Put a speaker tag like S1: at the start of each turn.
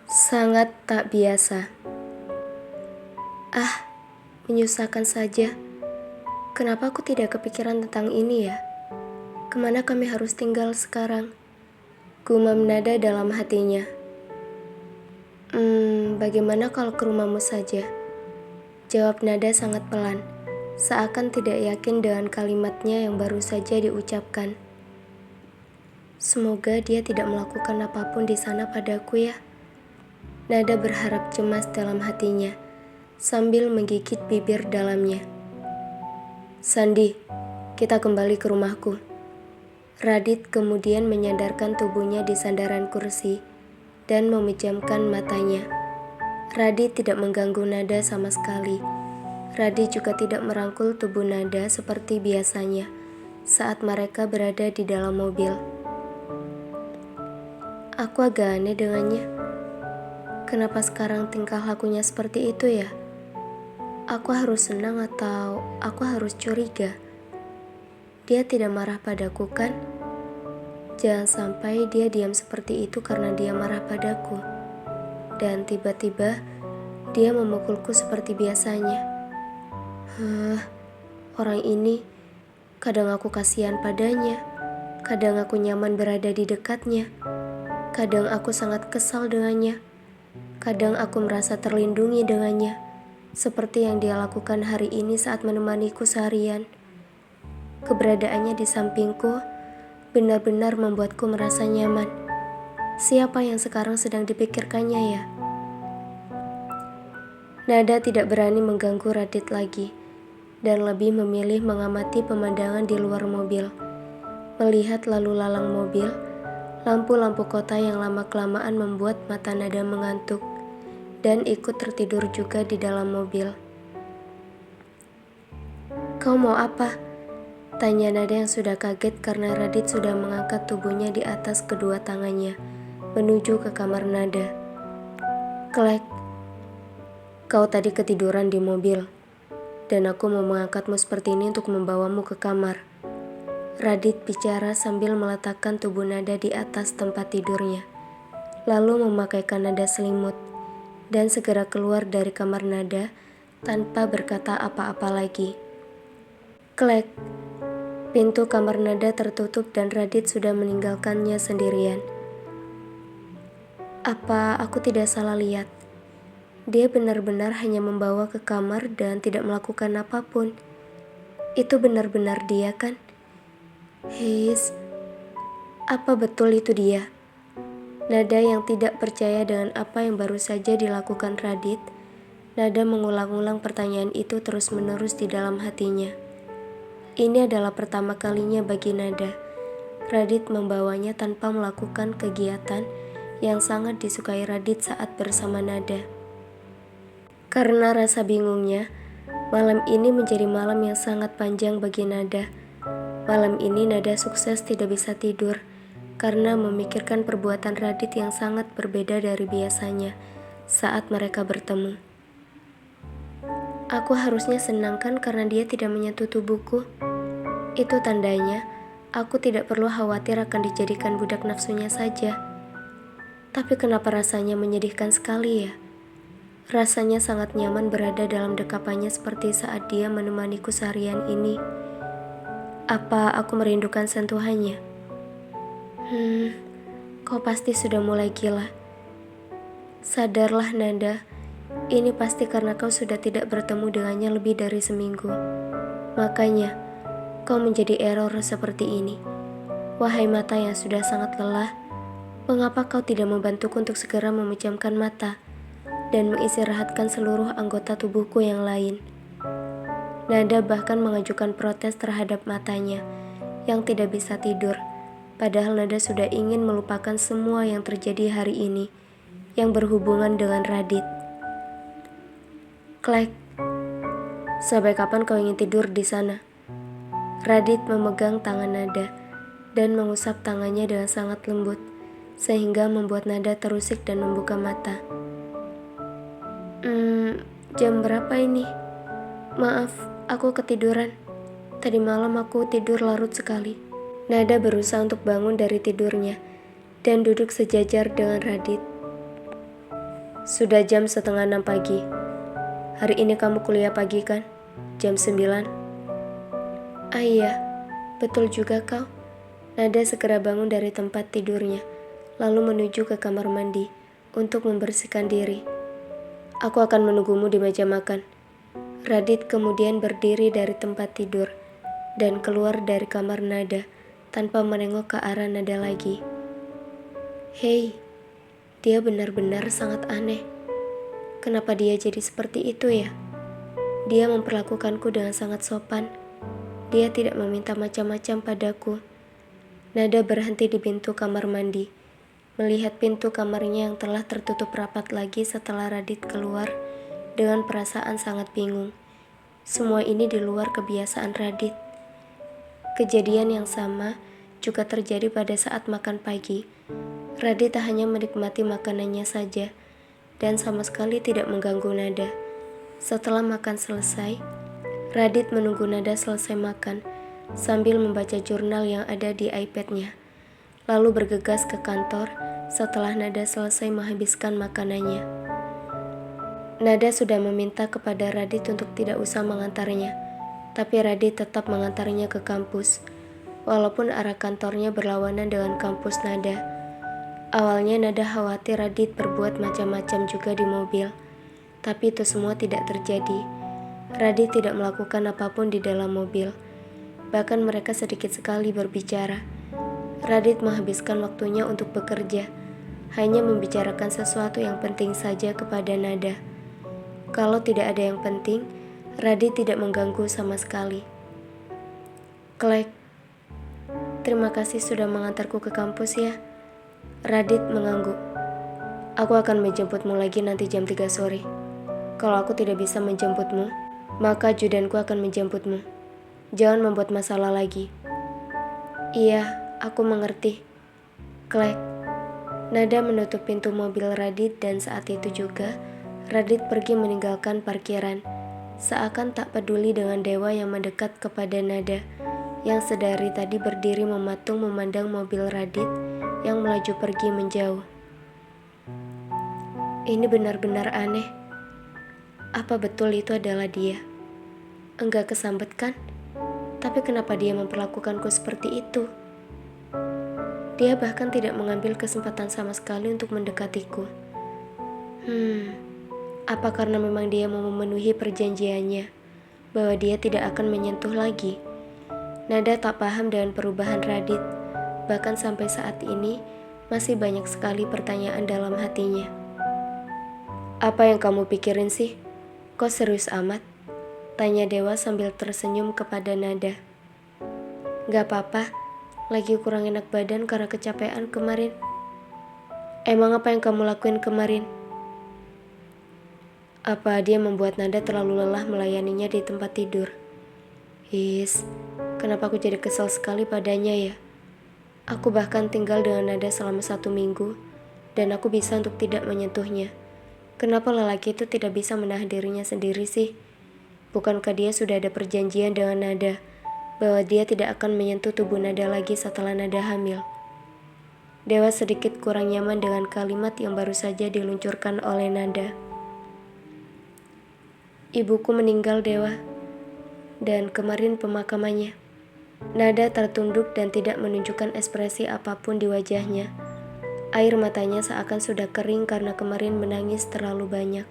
S1: Sangat tak biasa. Menyusahkan saja. Kenapa aku tidak kepikiran tentang ini ya? Kemana kami harus tinggal sekarang? Gumam nada dalam hatinya. Bagaimana kalau ke rumahmu saja? Jawab nada sangat pelan, seakan tidak yakin dengan kalimatnya yang baru saja diucapkan. Semoga dia tidak melakukan apapun di sana padaku ya. Nada berharap cemas dalam hatinya, sambil menggigit bibir dalamnya. Sandi, kita kembali ke rumahku. Radit kemudian menyandarkan tubuhnya di sandaran kursi dan memejamkan matanya. Radit tidak mengganggu Nada sama sekali. Radit juga tidak merangkul tubuh Nada seperti biasanya saat mereka berada di dalam mobil. Aku agak aneh dengannya. Kenapa sekarang tingkah lakunya seperti itu ya? Aku harus senang atau aku harus curiga? Dia tidak marah padaku kan? Jangan sampai dia diam seperti itu karena dia marah padaku. Dan tiba-tiba dia memukulku seperti biasanya. Orang ini, kadang aku kasihan padanya, kadang aku nyaman berada di dekatnya, kadang aku sangat kesal dengannya, kadang aku merasa terlindungi dengannya, seperti yang dia lakukan hari ini saat menemaniku seharian. Keberadaannya di sampingku benar-benar membuatku merasa nyaman. Siapa yang sekarang sedang dipikirkannya ya? Nada tidak berani mengganggu Radit lagi, dan lebih memilih mengamati pemandangan di luar mobil. Melihat lalu lalang mobil, lampu-lampu kota yang lama-kelamaan membuat mata Nada mengantuk, dan ikut tertidur juga di dalam mobil. Kau mau apa? Tanya Nada yang sudah kaget karena Radit sudah mengangkat tubuhnya di atas kedua tangannya, menuju ke kamar Nada. Klek, kau tadi ketiduran di mobil, dan aku mau mengangkatmu seperti ini untuk membawamu ke kamar. Radit bicara sambil meletakkan tubuh Nada di atas tempat tidurnya, lalu memakaikan Nada selimut, dan segera keluar dari kamar Nada tanpa berkata apa-apa lagi. Klek, pintu kamar Nada tertutup dan Radit sudah meninggalkannya sendirian. Apa aku tidak salah lihat? Dia benar-benar hanya membawa ke kamar dan tidak melakukan apapun. Itu benar-benar dia kan? Apa betul itu dia? Nada yang tidak percaya dengan apa yang baru saja dilakukan Radit, Nada mengulang-ulang pertanyaan itu terus-menerus di dalam hatinya. Ini adalah pertama kalinya bagi Nada. Radit membawanya tanpa melakukan kegiatan yang sangat disukai Radit saat bersama Nada. Karena rasa bingungnya, malam ini menjadi malam yang sangat panjang bagi Nada. Malam ini Nada sukses tidak bisa tidur karena memikirkan perbuatan Radit yang sangat berbeda dari biasanya saat mereka bertemu. Aku harusnya senang kan karena dia tidak menyentuh tubuhku. Itu tandanya aku tidak perlu khawatir akan dijadikan budak nafsunya saja. Tapi kenapa rasanya menyedihkan sekali ya? Rasanya sangat nyaman berada dalam dekapannya seperti saat dia menemaniku seharian ini. Apa aku merindukan sentuhannya? Kau pasti sudah mulai gila. Sadarlah Nada, ini pasti karena kau sudah tidak bertemu dengannya lebih dari seminggu. Makanya, kau menjadi error seperti ini. Wahai mata yang sudah sangat lelah, mengapa kau tidak membantuku untuk segera memejamkan mata dan mengistirahatkan seluruh anggota tubuhku yang lain? Nada bahkan mengajukan protes terhadap matanya yang tidak bisa tidur, padahal Nada sudah ingin melupakan semua yang terjadi hari ini yang berhubungan dengan Radit. Klek, sampai kapan kau ingin tidur di sana? Radit memegang tangan Nada dan mengusap tangannya dengan sangat lembut, sehingga membuat Nada terusik dan membuka mata. Jam berapa ini? Maaf, aku ketiduran. Tadi malam aku tidur larut sekali. Nada berusaha untuk bangun dari tidurnya dan duduk sejajar dengan Radit. Sudah jam 5:30 pagi. Hari ini kamu kuliah pagi kan? Jam 9. Ah iya, betul juga kau. Nada segera bangun dari tempat tidurnya, lalu menuju ke kamar mandi untuk membersihkan diri. Aku akan menunggumu di meja makan. Radit kemudian berdiri dari tempat tidur dan keluar dari kamar Nada tanpa menengok ke arah Nada lagi. Hei, dia benar-benar sangat aneh. Kenapa dia jadi seperti itu ya? Dia memperlakukanku dengan sangat sopan. Dia tidak meminta macam-macam padaku. Nada berhenti di pintu kamar mandi, melihat pintu kamarnya yang telah tertutup rapat lagi setelah Radit keluar dengan perasaan sangat bingung. Semua ini di luar kebiasaan Radit. Kejadian yang sama juga terjadi pada saat makan pagi. Radit hanya menikmati makanannya saja dan sama sekali tidak mengganggu Nada. Setelah makan selesai, Radit menunggu Nada selesai makan sambil membaca jurnal yang ada di iPad-nya, lalu bergegas ke kantor setelah Nada selesai menghabiskan makanannya. Nada sudah meminta kepada Radit untuk tidak usah mengantarnya, tapi Radit tetap mengantarnya ke kampus, walaupun arah kantornya berlawanan dengan kampus Nada. Awalnya Nada khawatir Radit berbuat macam-macam juga di mobil, tapi itu semua tidak terjadi. Radit tidak melakukan apapun di dalam mobil, bahkan mereka sedikit sekali berbicara. Radit menghabiskan waktunya untuk bekerja, hanya membicarakan sesuatu yang penting saja kepada Nada. Kalau tidak ada yang penting, Radit tidak mengganggu sama sekali. Klek. Terima kasih sudah mengantarku ke kampus ya. Radit mengangguk. Aku akan menjemputmu lagi nanti jam 3 sore. Kalau aku tidak bisa menjemputmu, maka ajudanku akan menjemputmu. Jangan membuat masalah lagi. Iya, aku mengerti. Klek. Nada menutup pintu mobil Radit dan saat itu juga Radit pergi meninggalkan parkiran, seakan tak peduli dengan Dewa yang mendekat kepada Nada, yang sedari tadi berdiri mematung memandang mobil Radit yang melaju pergi menjauh. Ini benar-benar aneh. Apa betul itu adalah dia? Enggak kesambet kan? Tapi kenapa dia memperlakukanku seperti itu? Dia bahkan tidak mengambil kesempatan sama sekali untuk mendekatiku. Apa karena memang dia mau memenuhi perjanjiannya bahwa dia tidak akan menyentuh lagi? Nada tak paham dengan perubahan Radit. Bahkan sampai saat ini masih banyak sekali pertanyaan dalam hatinya. Apa yang kamu pikirin sih? Kok serius amat? Tanya Dewa sambil tersenyum kepada Nada. Gak apa-apa, lagi kurang enak badan karena kecapean kemarin. Emang apa yang kamu lakuin kemarin? Apa dia membuat Nada terlalu lelah melayaninya di tempat tidur? Kenapa aku jadi kesal sekali padanya ya? Aku bahkan tinggal dengan Nada selama 1 minggu, dan aku bisa untuk tidak menyentuhnya. Kenapa lelaki itu tidak bisa menahan dirinya sendiri sih? Bukankah dia sudah ada perjanjian dengan Nada, bahwa dia tidak akan menyentuh tubuh Nada lagi setelah Nada hamil? Dewa sedikit kurang nyaman dengan kalimat yang baru saja diluncurkan oleh Nada. Ibuku meninggal, Dewa, dan kemarin pemakamannya. Nada tertunduk dan tidak menunjukkan ekspresi apapun di wajahnya. Air matanya seakan sudah kering karena kemarin menangis terlalu banyak.